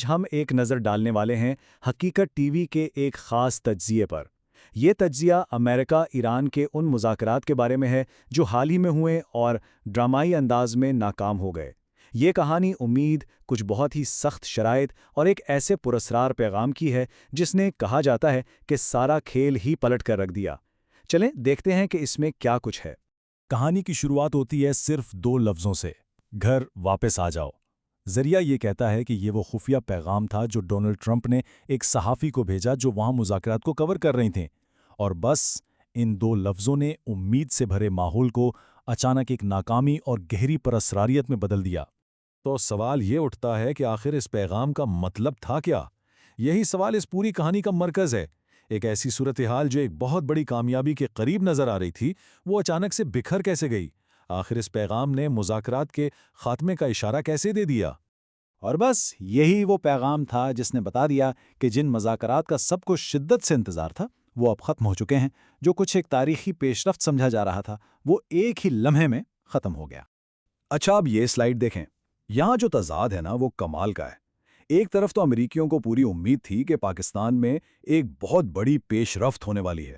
ہم ایک نظر ڈالنے والے ہیں حقیقت ٹی وی کے ایک خاص تجزیے پر۔ یہ تجزیہ امریکہ ایران کے ان مذاکرات کے بارے میں ہے جو حال ہی میں ہوئے اور ڈرامائی انداز میں ناکام ہو گئے۔ یہ کہانی امید، کچھ بہت ہی سخت شرائط اور ایک ایسے پراسرار پیغام کی ہے جس نے کہا جاتا ہے کہ سارا کھیل ہی پلٹ کر رکھ دیا۔ چلیں دیکھتے ہیں کہ اس میں کیا کچھ ہے۔ کہانی کی شروعات ہوتی ہے صرف 2 لفظوں سے، گھر واپس آ جاؤ۔ ذریعہ یہ کہتا ہے کہ یہ وہ خفیہ پیغام تھا جو ڈونلڈ ٹرمپ نے ایک صحافی کو بھیجا جو وہاں مذاکرات کو کور کر رہی تھیں، اور بس ان 2 لفظوں نے امید سے بھرے ماحول کو اچانک ایک ناکامی اور گہری پراسراریت میں بدل دیا۔ تو سوال یہ اٹھتا ہے کہ آخر اس پیغام کا مطلب تھا کیا؟ یہی سوال اس پوری کہانی کا مرکز ہے۔ ایک ایسی صورتحال جو ایک بہت بڑی کامیابی کے قریب نظر آ رہی تھی، وہ اچانک سے بکھر کیسے گئی؟ آخر اس پیغام نے مذاکرات کے خاتمے کا اشارہ کیسے دے دیا؟ اور بس یہی وہ پیغام تھا جس نے بتا دیا کہ جن مذاکرات کا سب کو شدت سے انتظار تھا وہ اب ختم ہو چکے ہیں۔ جو کچھ ایک تاریخی پیش رفت سمجھا جا رہا تھا وہ ایک ہی لمحے میں ختم ہو گیا۔ اچھا، اب یہ سلائیڈ دیکھیں۔ یہاں جو تضاد ہے نا وہ کمال کا ہے۔ ایک طرف تو امریکیوں کو پوری امید تھی کہ پاکستان میں ایک بہت بڑی پیش رفت ہونے والی ہے۔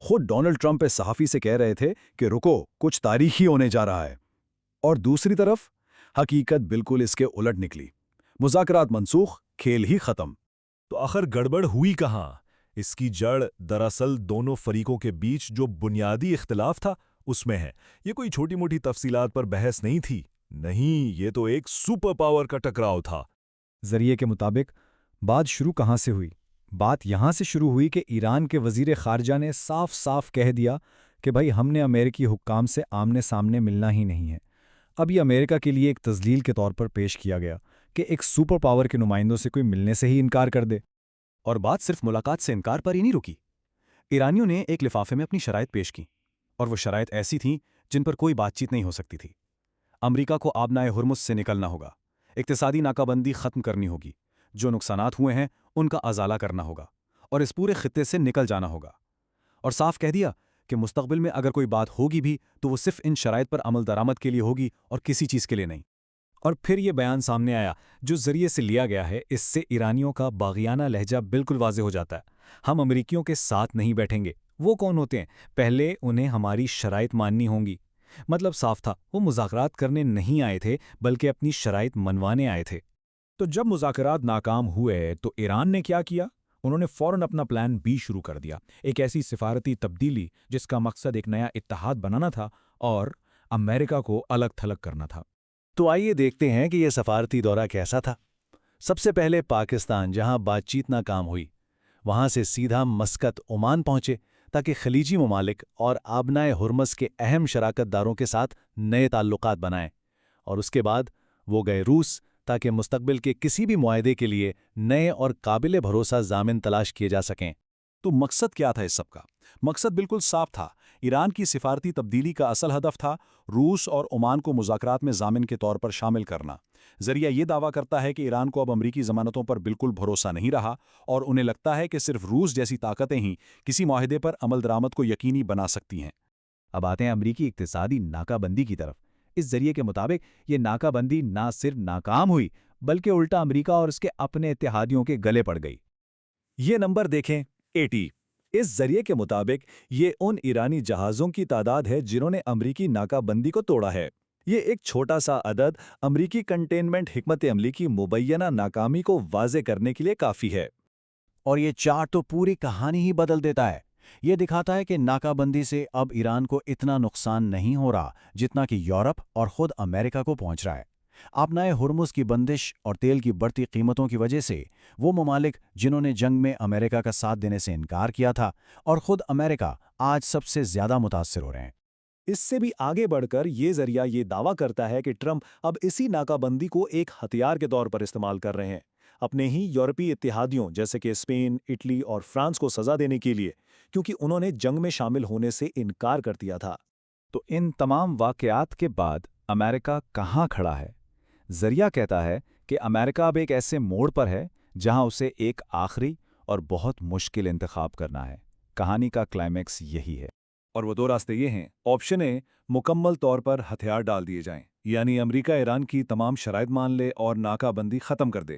خود ڈونلڈ ٹرمپ اس صحافی سے کہہ رہے تھے کہ رکو، کچھ تاریخی ہونے جا رہا ہے۔ اور دوسری طرف حقیقت بالکل اس کے الٹ نکلی۔ مذاکرات منسوخ، کھیل ہی ختم۔ تو آخر گڑبڑ ہوئی کہاں؟ اس کی جڑ دراصل دونوں فریقوں کے بیچ جو بنیادی اختلاف تھا اس میں ہے۔ یہ کوئی چھوٹی موٹی تفصیلات پر بحث نہیں تھی، نہیں، یہ تو ایک سپر پاور کا ٹکراؤ تھا۔ ذریعے کے مطابق بات شروع کہاں سے ہوئی؟ بات یہاں سے شروع ہوئی کہ ایران کے وزیر خارجہ نے صاف صاف کہہ دیا کہ بھائی ہم نے امریکی حکام سے آمنے سامنے ملنا ہی نہیں ہے۔ اب یہ امریکہ کے لیے ایک تذلیل کے طور پر پیش کیا گیا کہ ایک سپر پاور کے نمائندوں سے کوئی ملنے سے ہی انکار کر دے۔ اور بات صرف ملاقات سے انکار پر ہی نہیں رکی۔ ایرانیوں نے ایک لفافے میں اپنی شرائط پیش کی، اور وہ شرائط ایسی تھیں جن پر کوئی بات چیت نہیں ہو سکتی تھی۔ امریکہ کو آبنائے ہرمز سے نکلنا ہوگا، اقتصادی ناکہ بندی ختم کرنی ہوگی، جو نقصانات ہوئے ہیں ان کا ازالہ کرنا ہوگا، اور اس پورے خطے سے نکل جانا ہوگا۔ اور صاف کہہ دیا کہ مستقبل میں اگر کوئی بات ہوگی بھی تو وہ صرف ان شرائط پر عمل درآمد کے لیے ہوگی اور کسی چیز کے لیے نہیں۔ اور پھر یہ بیان سامنے آیا جو ذریعے سے لیا گیا ہے۔ اس سے ایرانیوں کا باغیانہ لہجہ بالکل واضح ہو جاتا ہے۔ ہم امریکیوں کے ساتھ نہیں بیٹھیں گے۔ وہ کون ہوتے ہیں؟ پہلے انہیں ہماری شرائط ماننی ہوں گی۔ مطلب صاف تھا، وہ مذاکرات کرنے نہیں آئے تھے بلکہ اپنی شرائط منوانے آئے تھے۔ تو جب مذاکرات ناکام ہوئے تو ایران نے کیا کیا؟ انہوں نے فوراً اپنا پلان بی شروع کر دیا، ایک ایسی سفارتی تبدیلی جس کا مقصد ایک نیا اتحاد بنانا تھا اور امریکہ کو الگ تھلگ کرنا تھا۔ تو آئیے دیکھتے ہیں کہ یہ سفارتی دورہ کیسا تھا۔ سب سے پہلے پاکستان، جہاں بات چیت ناکام ہوئی، وہاں سے سیدھا مسقط عمان پہنچے تاکہ خلیجی ممالک اور آبنائے ہرمز کے اہم شراکت داروں کے ساتھ نئے تعلقات بنائیں، اور اس کے بعد وہ گئے روس تاکہ مستقبل کے کسی بھی معاہدے کے لیے نئے اور قابل بھروسہ ضامن تلاش کیے جا سکیں۔ تو مقصد کیا تھا اس سب کا؟ مقصد بالکل صاف تھا۔ ایران کی سفارتی تبدیلی کا اصل ہدف تھا روس اور عمان کو مذاکرات میں ضامن کے طور پر شامل کرنا۔ ذریعہ یہ دعویٰ کرتا ہے کہ ایران کو اب امریکی ضمانتوں پر بالکل بھروسہ نہیں رہا، اور انہیں لگتا ہے کہ صرف روس جیسی طاقتیں ہی کسی معاہدے پر عمل درآمد کو یقینی بنا سکتی ہیں۔ اب آتے ہیں امریکی اقتصادی ناکہ بندی کی طرف۔ اس ذریعے کے مطابق یہ ناکہ بندی نہ صرف ناکام ہوئی بلکہ الٹا امریکہ اور اس کے اپنے اتحادیوں کے گلے پڑ گئی۔ یہ نمبر دیکھیں 80۔ اس ذریعے کے مطابق یہ ان ایرانی جہازوں کی تعداد ہے جنہوں نے امریکی ناکہ بندی کو توڑا ہے۔ یہ ایک چھوٹا سا عدد امریکی کنٹینمنٹ حکمت عملی کی مبینہ ناکامی کو واضح کرنے کے لیے کافی ہے۔ اور یہ چارٹ تو پوری کہانی ہی بدل دیتا ہے۔ یہ دکھاتا ہے کہ ناکہ بندی سے اب ایران کو اتنا نقصان نہیں ہو رہا جتنا کہ یورپ اور خود امریکہ کو پہنچ رہا ہے۔ آبنائے ہرمز کی بندش اور تیل کی بڑھتی قیمتوں کی وجہ سے وہ ممالک جنہوں نے جنگ میں امریکہ کا ساتھ دینے سے انکار کیا تھا، اور خود امریکہ، آج سب سے زیادہ متاثر ہو رہے ہیں۔ اس سے بھی آگے بڑھ کر یہ ذریعہ یہ دعویٰ کرتا ہے کہ ٹرمپ اب اسی ناکہ بندی کو ایک ہتھیار کے طور پر استعمال کر رہے ہیں، اپنے ہی یورپی اتحادیوں جیسے کہ اسپین، اٹلی اور فرانس کو سزا دینے کے لیے، کیونکہ انہوں نے جنگ میں شامل ہونے سے انکار کر دیا تھا۔ تو ان تمام واقعات کے بعد امریکہ کہاں کھڑا ہے؟ ذریعہ کہتا ہے کہ امریکہ اب ایک ایسے موڑ پر ہے جہاں اسے ایک آخری اور بہت مشکل انتخاب کرنا ہے۔ کہانی کا کلائمیکس یہی ہے۔ اور وہ 2 راستے یہ ہیں۔ آپشن اے، مکمل طور پر ہتھیار ڈال دیے جائیں، یعنی امریکہ ایران کی تمام شرائط مان لے اور ناکہ بندی ختم کر دے۔